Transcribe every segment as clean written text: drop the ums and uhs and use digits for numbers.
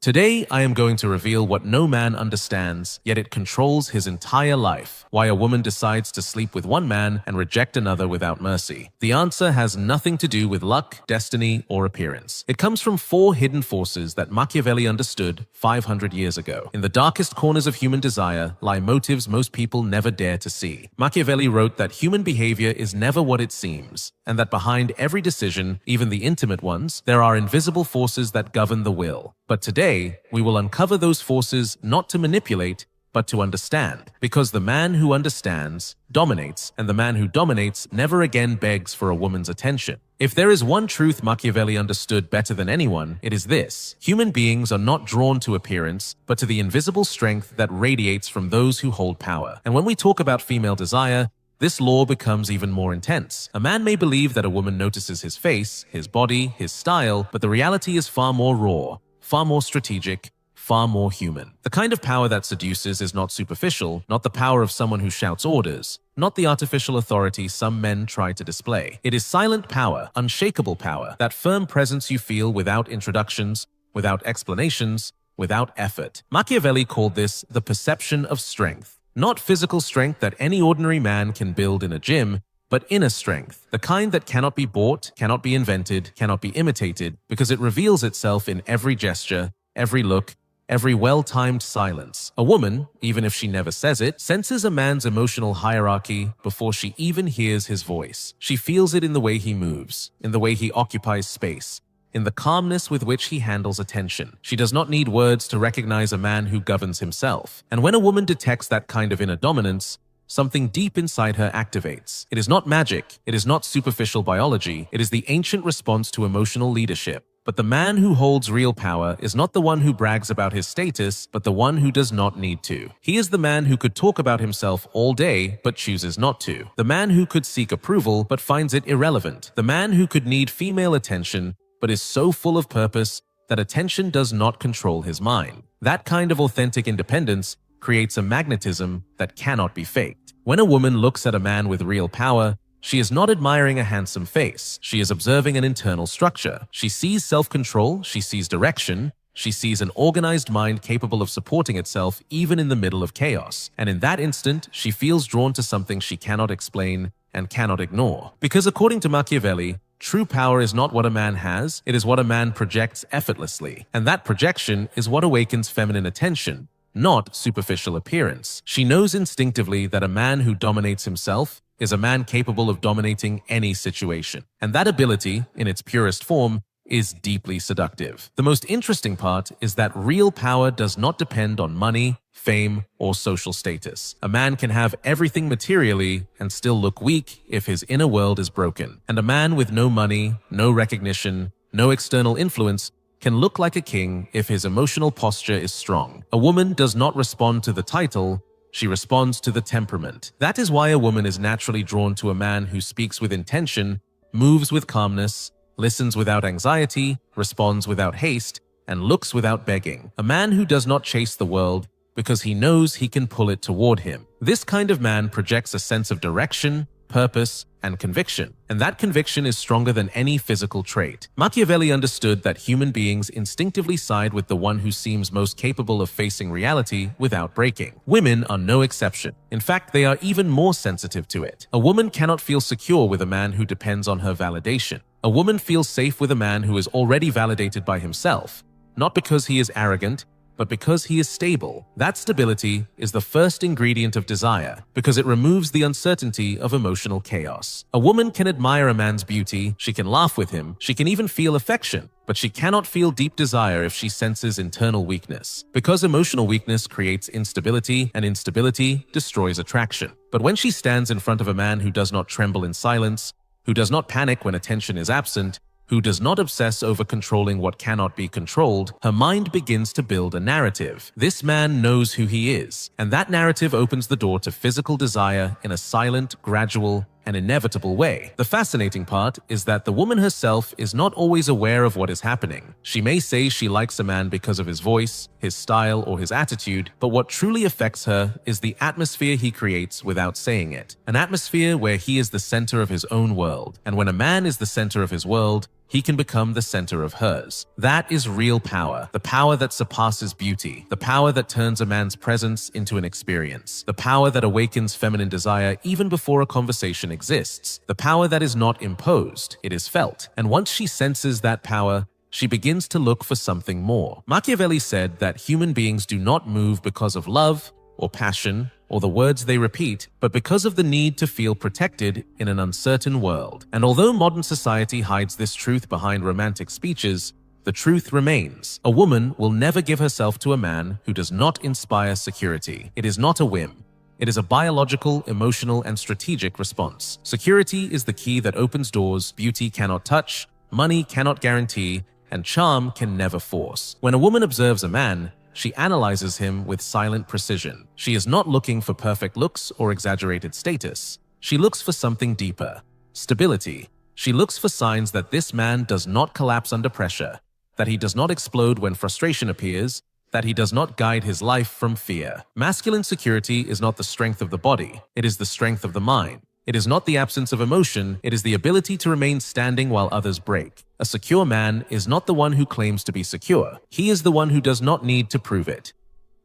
Today, I am going to reveal what no man understands, yet it controls his entire life. Why a woman decides to sleep with one man and reject another without mercy. The answer has nothing to do with luck, destiny, or appearance. It comes from four hidden forces that Machiavelli understood 500 years ago. In the darkest corners of human desire lie motives most people never dare to see. Machiavelli wrote that human behavior is never what it seems, and that behind every decision, even the intimate ones, there are invisible forces that govern the will. But today, we will uncover those forces not to manipulate, but to understand. Because the man who understands dominates, and the man who dominates never again begs for a woman's attention. If there is one truth Machiavelli understood better than anyone, it is this: human beings are not drawn to appearance, but to the invisible strength that radiates from those who hold power. And when we talk about female desire, this law becomes even more intense. A man may believe that a woman notices his face, his body, his style, but the reality is far more raw, far more strategic, far more human. The kind of power that seduces is not superficial, not the power of someone who shouts orders, not the artificial authority some men try to display. It is silent power, unshakable power, that firm presence you feel without introductions, without explanations, without effort. Machiavelli called this the perception of strength. Not physical strength that any ordinary man can build in a gym, but inner strength, the kind that cannot be bought, cannot be invented, cannot be imitated, because it reveals itself in every gesture, every look, every well-timed silence. A woman, even if she never says it, senses a man's emotional hierarchy before she even hears his voice. She feels it in the way he moves, in the way he occupies space, in the calmness with which he handles attention. She does not need words to recognize a man who governs himself. And when a woman detects that kind of inner dominance, something deep inside her activates. It is not magic, it is not superficial biology, it is the ancient response to emotional leadership. But the man who holds real power is not the one who brags about his status, but the one who does not need to. He is the man who could talk about himself all day, but chooses not to. The man who could seek approval, but finds it irrelevant. The man who could need female attention, but is so full of purpose that attention does not control his mind. That kind of authentic independence creates a magnetism that cannot be faked. When a woman looks at a man with real power, she is not admiring a handsome face. She is observing an internal structure. She sees self-control, she sees direction, she sees an organized mind capable of supporting itself even in the middle of chaos. And in that instant, she feels drawn to something she cannot explain and cannot ignore. Because according to Machiavelli, true power is not what a man has, it is what a man projects effortlessly. And that projection is what awakens feminine attention, not superficial appearance. She knows instinctively that a man who dominates himself is a man capable of dominating any situation. And that ability, in its purest form, is deeply seductive. The most interesting part is that real power does not depend on money, fame, or social status. A man can have everything materially and still look weak if his inner world is broken. And a man with no money, no recognition, no external influence can look like a king if his emotional posture is strong. A woman does not respond to the title, she responds to the temperament. That is why a woman is naturally drawn to a man who speaks with intention, moves with calmness, listens without anxiety, responds without haste, and looks without begging. A man who does not chase the world because he knows he can pull it toward him. This kind of man projects a sense of direction, purpose, and conviction. And that conviction is stronger than any physical trait. Machiavelli understood that human beings instinctively side with the one who seems most capable of facing reality without breaking. Women are no exception. In fact, they are even more sensitive to it. A woman cannot feel secure with a man who depends on her validation. A woman feels safe with a man who is already validated by himself, not because he is arrogant, but because he is stable. That stability is the first ingredient of desire, because it removes the uncertainty of emotional chaos. A woman can admire a man's beauty, she can laugh with him, she can even feel affection, but she cannot feel deep desire if she senses internal weakness. Because emotional weakness creates instability, and instability destroys attraction. But when she stands in front of a man who does not tremble in silence, who does not panic when attention is absent, who does not obsess over controlling what cannot be controlled, her mind begins to build a narrative. This man knows who he is, and that narrative opens the door to physical desire in a silent, gradual, and inevitable way. The fascinating part is that the woman herself is not always aware of what is happening. She may say she likes a man because of his voice, his style, or his attitude, but what truly affects her is the atmosphere he creates without saying it. An atmosphere where he is the center of his own world. And when a man is the center of his world, he can become the center of hers. That is real power, the power that surpasses beauty, the power that turns a man's presence into an experience, the power that awakens feminine desire even before a conversation exists, the power that is not imposed, it is felt. And once she senses that power, she begins to look for something more. Machiavelli said that human beings do not move because of love or passion or the words they repeat, but because of the need to feel protected in an uncertain world. And although modern society hides this truth behind romantic speeches, the truth remains. A woman will never give herself to a man who does not inspire security. It is not a whim. It is a biological, emotional, and strategic response. Security is the key that opens doors beauty cannot touch, money cannot guarantee, and charm can never force. When a woman observes a man, she analyzes him with silent precision. She is not looking for perfect looks or exaggerated status. She looks for something deeper, stability. She looks for signs that this man does not collapse under pressure, that he does not explode when frustration appears, that he does not guide his life from fear. Masculine security is not the strength of the body, it is the strength of the mind. It is not the absence of emotion, it is the ability to remain standing while others break. A secure man is not the one who claims to be secure. He is the one who does not need to prove it.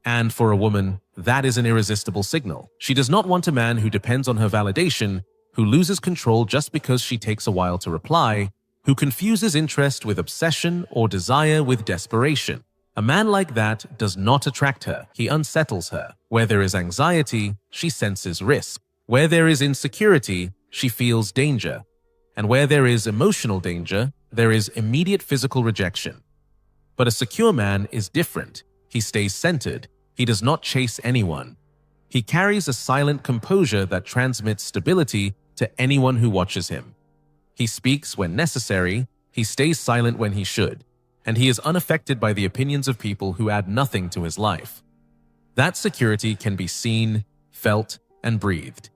And for a woman, that is an irresistible signal. She does not want a man who depends on her validation, who loses control just because she takes a while to reply, who confuses interest with obsession or desire with desperation. A man like that does not attract her. He unsettles her. Where there is anxiety, she senses risk. Where there is insecurity, she feels danger. And where there is emotional danger, there is immediate physical rejection. But a secure man is different. He stays centered. He does not chase anyone. He carries a silent composure that transmits stability to anyone who watches him. He speaks when necessary, he stays silent when he should, and he is unaffected by the opinions of people who add nothing to his life. That security can be seen, felt, and breathed.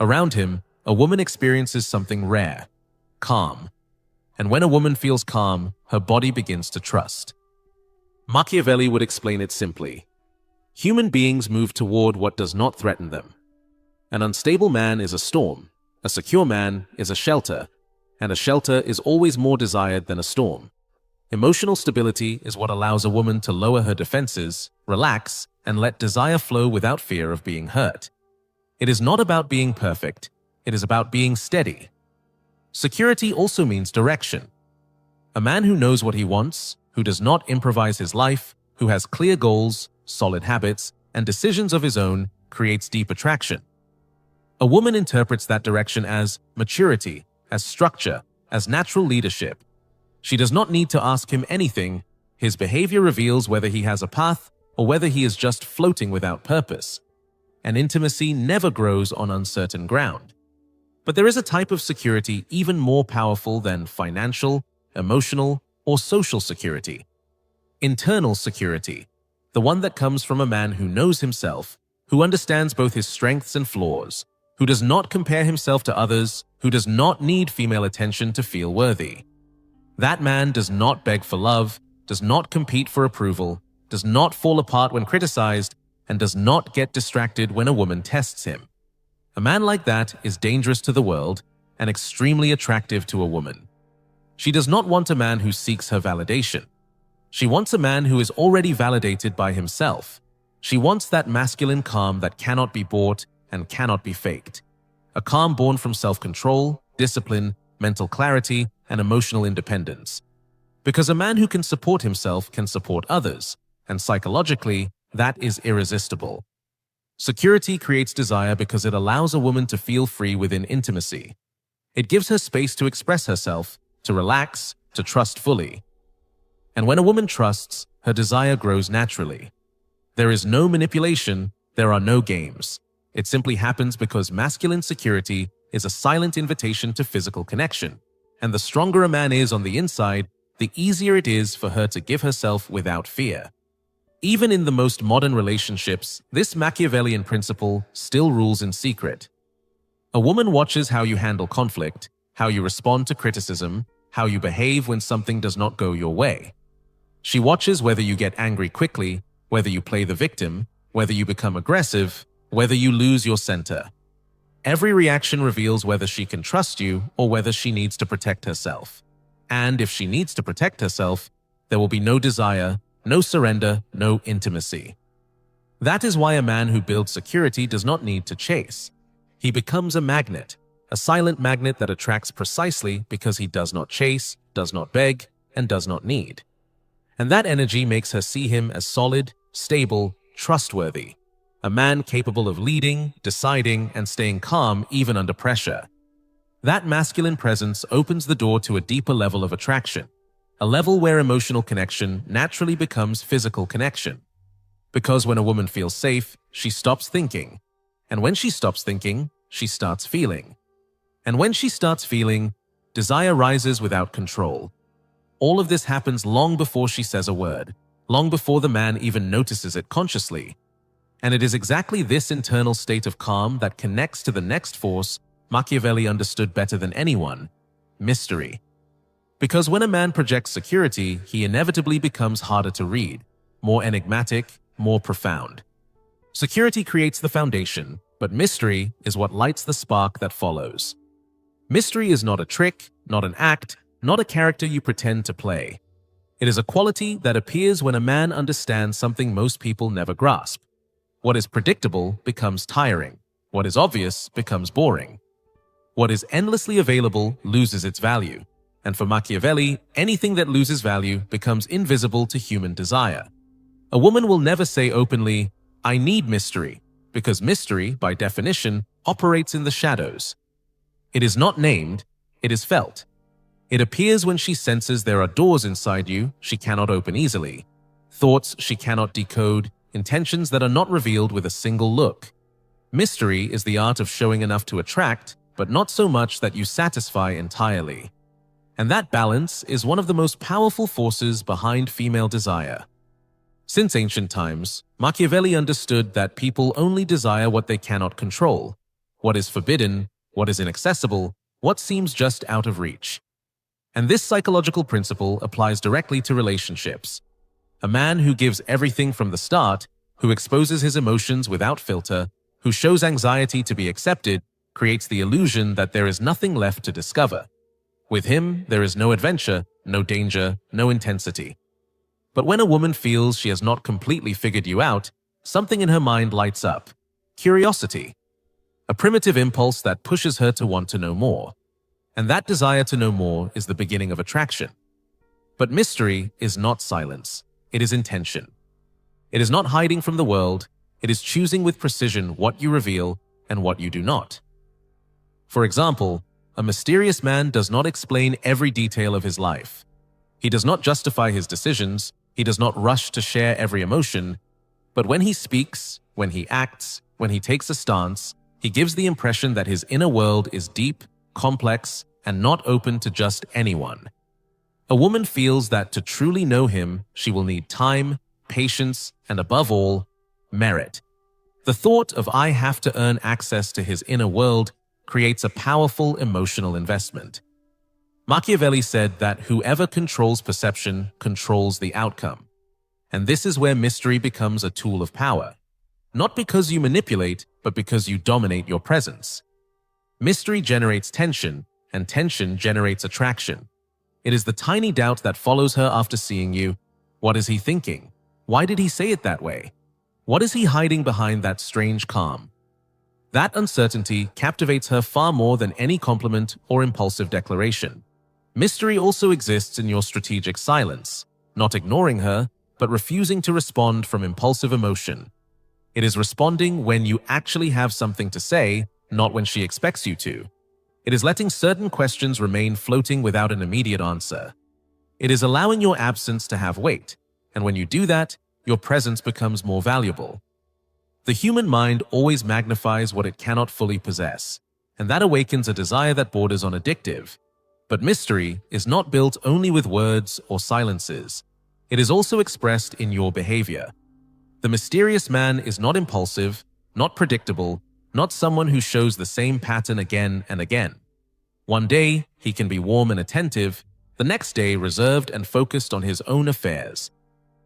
Around him, a woman experiences something rare, calm. And when a woman feels calm, her body begins to trust. Machiavelli would explain it simply. Human beings move toward what does not threaten them. An unstable man is a storm, a secure man is a shelter, and a shelter is always more desired than a storm. Emotional stability is what allows a woman to lower her defenses, relax, and let desire flow without fear of being hurt. It is not about being perfect, it is about being steady. Security also means direction. A man who knows what he wants, who does not improvise his life, who has clear goals, solid habits, and decisions of his own, creates deep attraction. A woman interprets that direction as maturity, as structure, as natural leadership. She does not need to ask him anything. His behavior reveals whether he has a path or whether he is just floating without purpose. And intimacy never grows on uncertain ground. But there is a type of security even more powerful than financial, emotional, or social security. Internal security, the one that comes from a man who knows himself, who understands both his strengths and flaws, who does not compare himself to others, who does not need female attention to feel worthy. That man does not beg for love, does not compete for approval, does not fall apart when criticized, and does not get distracted when a woman tests him. A man like that is dangerous to the world and extremely attractive to a woman. She does not want a man who seeks her validation. She wants a man who is already validated by himself. She wants that masculine calm that cannot be bought and cannot be faked. A calm born from self-control, discipline, mental clarity, and emotional independence. Because a man who can support himself can support others, and psychologically, that is irresistible. Security creates desire because it allows a woman to feel free within intimacy. It gives her space to express herself, to relax, to trust fully. And when a woman trusts, her desire grows naturally. There is no manipulation, there are no games. It simply happens because masculine security is a silent invitation to physical connection. And the stronger a man is on the inside, the easier it is for her to give herself without fear. Even in the most modern relationships, this Machiavellian principle still rules in secret. A woman watches how you handle conflict, how you respond to criticism, how you behave when something does not go your way. She watches whether you get angry quickly, whether you play the victim, whether you become aggressive, whether you lose your center. Every reaction reveals whether she can trust you or whether she needs to protect herself. And if she needs to protect herself, there will be no desire, no surrender, no intimacy. That is why a man who builds security does not need to chase. He becomes a magnet, a silent magnet that attracts precisely because he does not chase, does not beg, and does not need. And that energy makes her see him as solid, stable, trustworthy, a man capable of leading, deciding, and staying calm even under pressure. That masculine presence opens the door to a deeper level of attraction, a level where emotional connection naturally becomes physical connection. Because when a woman feels safe, she stops thinking. And when she stops thinking, she starts feeling. And when she starts feeling, desire rises without control. All of this happens long before she says a word, long before the man even notices it consciously. And it is exactly this internal state of calm that connects to the next force Machiavelli understood better than anyone: mystery. Because when a man projects security, he inevitably becomes harder to read, more enigmatic, more profound. Security creates the foundation, but mystery is what lights the spark that follows. Mystery is not a trick, not an act, not a character you pretend to play. It is a quality that appears when a man understands something most people never grasp. What is predictable becomes tiring. What is obvious becomes boring. What is endlessly available loses its value. And for Machiavelli, anything that loses value becomes invisible to human desire. A woman will never say openly, "I need mystery," because mystery, by definition, operates in the shadows. It is not named, it is felt. It appears when she senses there are doors inside you she cannot open easily, thoughts she cannot decode, intentions that are not revealed with a single look. Mystery is the art of showing enough to attract, but not so much that you satisfy entirely. And that balance is one of the most powerful forces behind female desire. Since ancient times, Machiavelli understood that people only desire what they cannot control, what is forbidden, what is inaccessible, what seems just out of reach. And this psychological principle applies directly to relationships. A man who gives everything from the start, who exposes his emotions without filter, who shows anxiety to be accepted, creates the illusion that there is nothing left to discover. With him, there is no adventure, no danger, no intensity. But when a woman feels she has not completely figured you out, something in her mind lights up: curiosity. A primitive impulse that pushes her to want to know more. And that desire to know more is the beginning of attraction. But mystery is not silence, it is intention. It is not hiding from the world, it is choosing with precision what you reveal and what you do not. For example, a mysterious man does not explain every detail of his life. He does not justify his decisions, he does not rush to share every emotion, but when he speaks, when he acts, when he takes a stance, he gives the impression that his inner world is deep, complex, and not open to just anyone. A woman feels that to truly know him, she will need time, patience, and above all, merit. The thought of "I have to earn access to his inner world" creates a powerful emotional investment. Machiavelli said that whoever controls perception controls the outcome. And this is where mystery becomes a tool of power. Not because you manipulate, but because you dominate your presence. Mystery generates tension, and tension generates attraction. It is the tiny doubt that follows her after seeing you. What is he thinking? Why did he say it that way? What is he hiding behind that strange calm? That uncertainty captivates her far more than any compliment or impulsive declaration. Mystery also exists in your strategic silence, not ignoring her, but refusing to respond from impulsive emotion. It is responding when you actually have something to say, not when she expects you to. It is letting certain questions remain floating without an immediate answer. It is allowing your absence to have weight, and when you do that, your presence becomes more valuable. The human mind always magnifies what it cannot fully possess, and that awakens a desire that borders on addictive. But mystery is not built only with words or silences. It is also expressed in your behavior. The mysterious man is not impulsive, not predictable, not someone who shows the same pattern again and again. One day, he can be warm and attentive, the next day reserved and focused on his own affairs.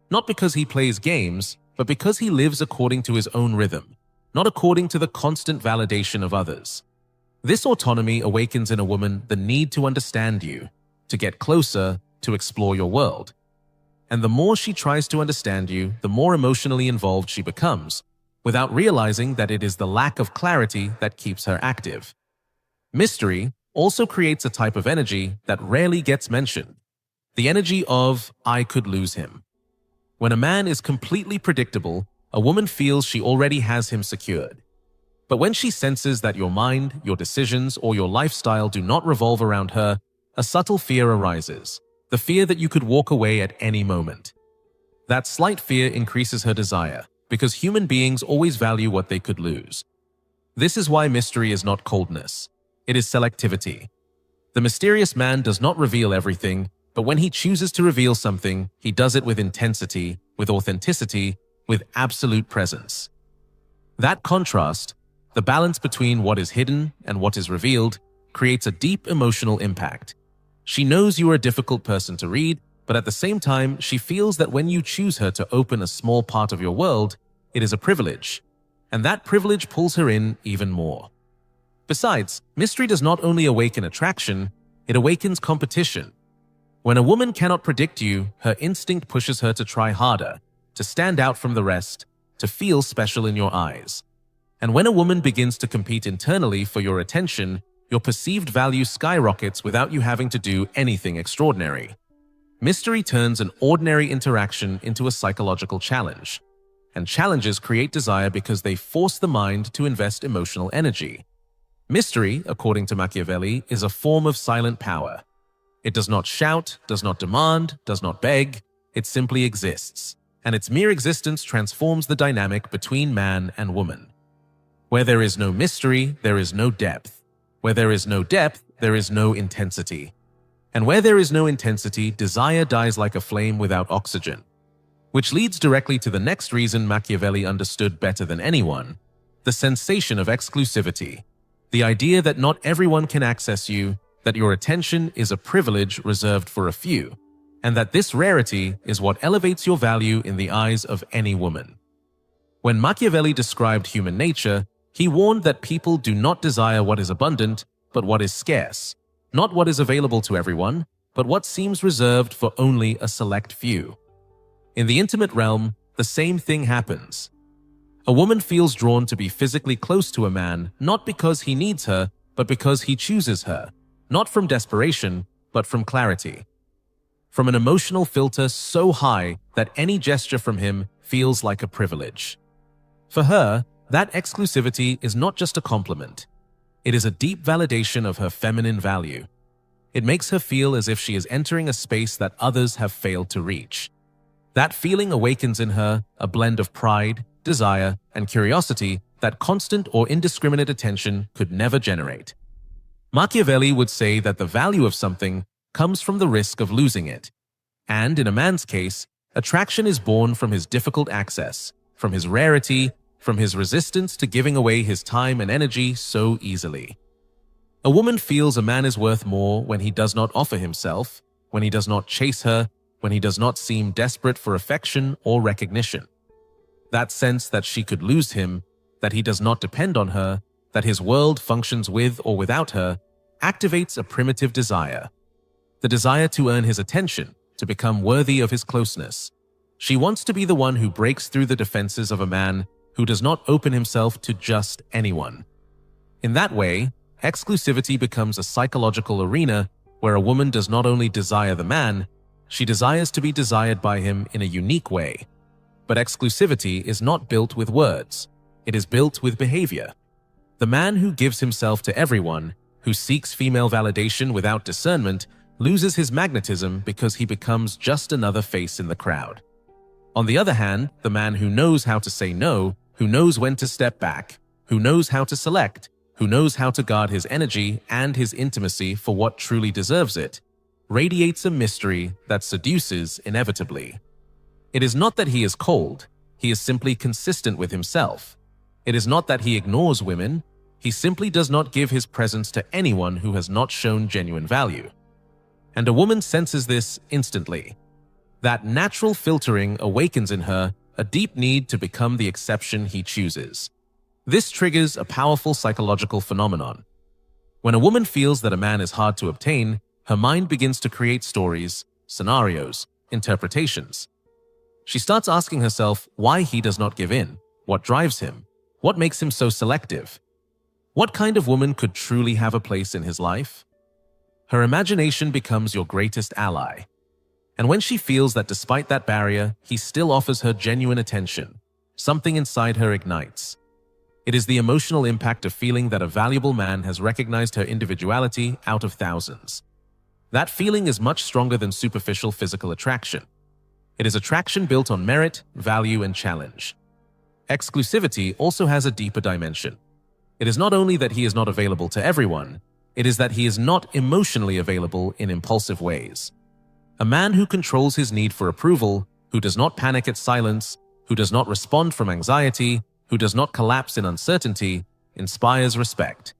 Not because he plays games, but because he lives according to his own rhythm, not according to the constant validation of others. This autonomy awakens in a woman the need to understand you, to get closer, to explore your world. And the more she tries to understand you, the more emotionally involved she becomes, without realizing that it is the lack of clarity that keeps her active. Mystery also creates a type of energy that rarely gets mentioned, the energy of "I could lose him." When a man is completely predictable, a woman feels she already has him secured. But when she senses that your mind, your decisions, or your lifestyle do not revolve around her, a subtle fear arises, the fear that you could walk away at any moment. That slight fear increases her desire, because human beings always value what they could lose. This is why mystery is not coldness. It is selectivity. The mysterious man does not reveal everything, but when he chooses to reveal something, he does it with intensity, with authenticity, with absolute presence. That contrast, the balance between what is hidden and what is revealed, creates a deep emotional impact. She knows you are a difficult person to read, but at the same time, she feels that when you choose her to open a small part of your world, it is a privilege, and that privilege pulls her in even more. Besides, mystery does not only awaken attraction, it awakens competition. When a woman cannot predict you, her instinct pushes her to try harder, to stand out from the rest, to feel special in your eyes. And when a woman begins to compete internally for your attention, your perceived value skyrockets without you having to do anything extraordinary. Mystery turns an ordinary interaction into a psychological challenge. And challenges create desire because they force the mind to invest emotional energy. Mystery, according to Machiavelli, is a form of silent power. It does not shout, does not demand, does not beg, it simply exists. And its mere existence transforms the dynamic between man and woman. Where there is no mystery, there is no depth. Where there is no depth, there is no intensity. And where there is no intensity, desire dies like a flame without oxygen. Which leads directly to the next reason Machiavelli understood better than anyone, the sensation of exclusivity. The idea that not everyone can access you, that your attention is a privilege reserved for a few, and that this rarity is what elevates your value in the eyes of any woman. When Machiavelli described human nature, he warned that people do not desire what is abundant, but what is scarce, not what is available to everyone, but what seems reserved for only a select few. In the intimate realm, the same thing happens. A woman feels drawn to be physically close to a man, not because he needs her, but because he chooses her, not from desperation, but from clarity. From an emotional filter so high that any gesture from him feels like a privilege. For her, that exclusivity is not just a compliment. It is a deep validation of her feminine value. It makes her feel as if she is entering a space that others have failed to reach. That feeling awakens in her a blend of pride, desire, and curiosity that constant or indiscriminate attention could never generate. Machiavelli would say that the value of something comes from the risk of losing it. And in a man's case, attraction is born from his difficult access, from his rarity, from his resistance to giving away his time and energy so easily. A woman feels a man is worth more when he does not offer himself, when he does not chase her, when he does not seem desperate for affection or recognition. That sense that she could lose him, that he does not depend on her, that his world functions with or without her, activates a primitive desire. The desire to earn his attention, to become worthy of his closeness. She wants to be the one who breaks through the defenses of a man who does not open himself to just anyone. In that way, exclusivity becomes a psychological arena where a woman does not only desire the man, she desires to be desired by him in a unique way. But exclusivity is not built with words. It is built with behavior. The man who gives himself to everyone, who seeks female validation without discernment, loses his magnetism because he becomes just another face in the crowd. On the other hand, the man who knows how to say no, who knows when to step back, who knows how to select, who knows how to guard his energy and his intimacy for what truly deserves it, radiates a mystery that seduces inevitably. It is not that he is cold, he is simply consistent with himself. It is not that he ignores women, he simply does not give his presence to anyone who has not shown genuine value. And a woman senses this instantly. That natural filtering awakens in her a deep need to become the exception he chooses. This triggers a powerful psychological phenomenon. When a woman feels that a man is hard to obtain, Her mind begins to create stories, scenarios, interpretations. She starts asking herself why he does not give in, what drives him, what makes him so selective. What kind of woman could truly have a place in his life? Her imagination becomes your greatest ally. And when she feels that despite that barrier, he still offers her genuine attention, something inside her ignites. It is the emotional impact of feeling that a valuable man has recognized her individuality out of thousands. That feeling is much stronger than superficial physical attraction. It is attraction built on merit, value, and challenge. Exclusivity also has a deeper dimension. It is not only that he is not available to everyone, it is that he is not emotionally available in impulsive ways. A man who controls his need for approval, who does not panic at silence, who does not respond from anxiety, who does not collapse in uncertainty, inspires respect.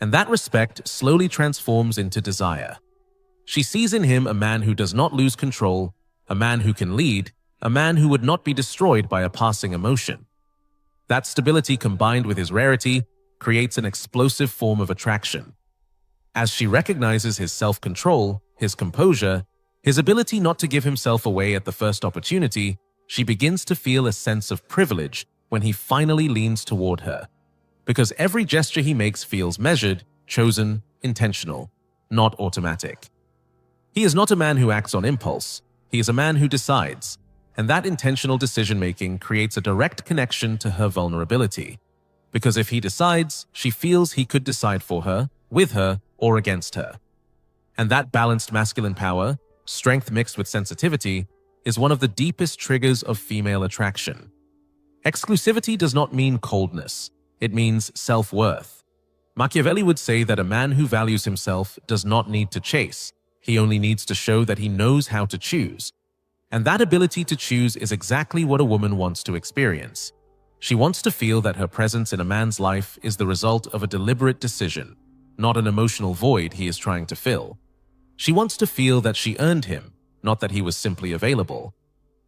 And that respect slowly transforms into desire. She sees in him a man who does not lose control, a man who can lead, a man who would not be destroyed by a passing emotion. That stability combined with his rarity creates an explosive form of attraction. As she recognizes his self-control, his composure, his ability not to give himself away at the first opportunity, she begins to feel a sense of privilege when he finally leans toward her. Because every gesture he makes feels measured, chosen, intentional, not automatic. He is not a man who acts on impulse. He is a man who decides, and that intentional decision-making creates a direct connection to her vulnerability. Because if he decides, she feels he could decide for her, with her, or against her. And that balanced masculine power, strength mixed with sensitivity, is one of the deepest triggers of female attraction. Exclusivity does not mean coldness. It means self-worth. Machiavelli would say that a man who values himself does not need to chase. He only needs to show that he knows how to choose. And that ability to choose is exactly what a woman wants to experience. She wants to feel that her presence in a man's life is the result of a deliberate decision, not an emotional void he is trying to fill. She wants to feel that she earned him, not that he was simply available.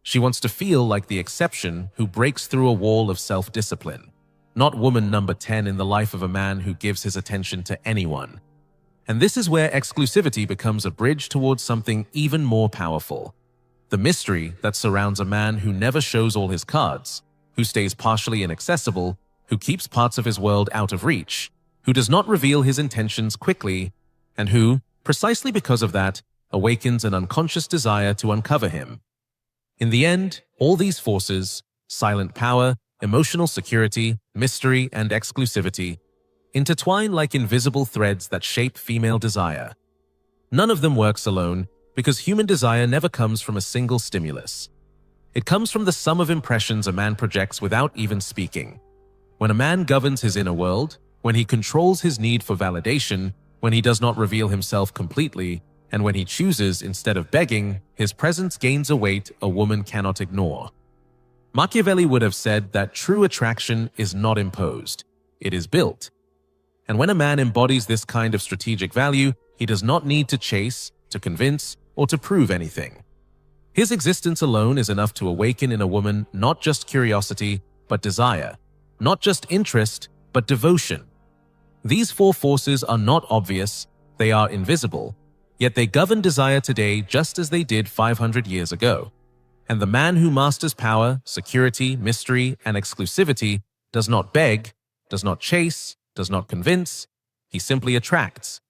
She wants to feel like the exception who breaks through a wall of self-discipline, not woman number 10 in the life of a man who gives his attention to anyone. And this is where exclusivity becomes a bridge towards something even more powerful. The mystery that surrounds a man who never shows all his cards, who stays partially inaccessible, who keeps parts of his world out of reach, who does not reveal his intentions quickly, and who, precisely because of that, awakens an unconscious desire to uncover him. In the end, all these forces, silent power, emotional security, mystery, and exclusivity, intertwine like invisible threads that shape female desire. None of them works alone, because human desire never comes from a single stimulus. It comes from the sum of impressions a man projects without even speaking. When a man governs his inner world, when he controls his need for validation, when he does not reveal himself completely, and when he chooses instead of begging, his presence gains a weight a woman cannot ignore. Machiavelli would have said that true attraction is not imposed, it is built. And when a man embodies this kind of strategic value, he does not need to chase, to convince, or to prove anything. His existence alone is enough to awaken in a woman not just curiosity, but desire, not just interest, but devotion. These four forces are not obvious, they are invisible, yet they govern desire today just as they did 500 years ago. And the man who masters power, security, mystery, and exclusivity does not beg, does not chase, does not convince, he simply attracts.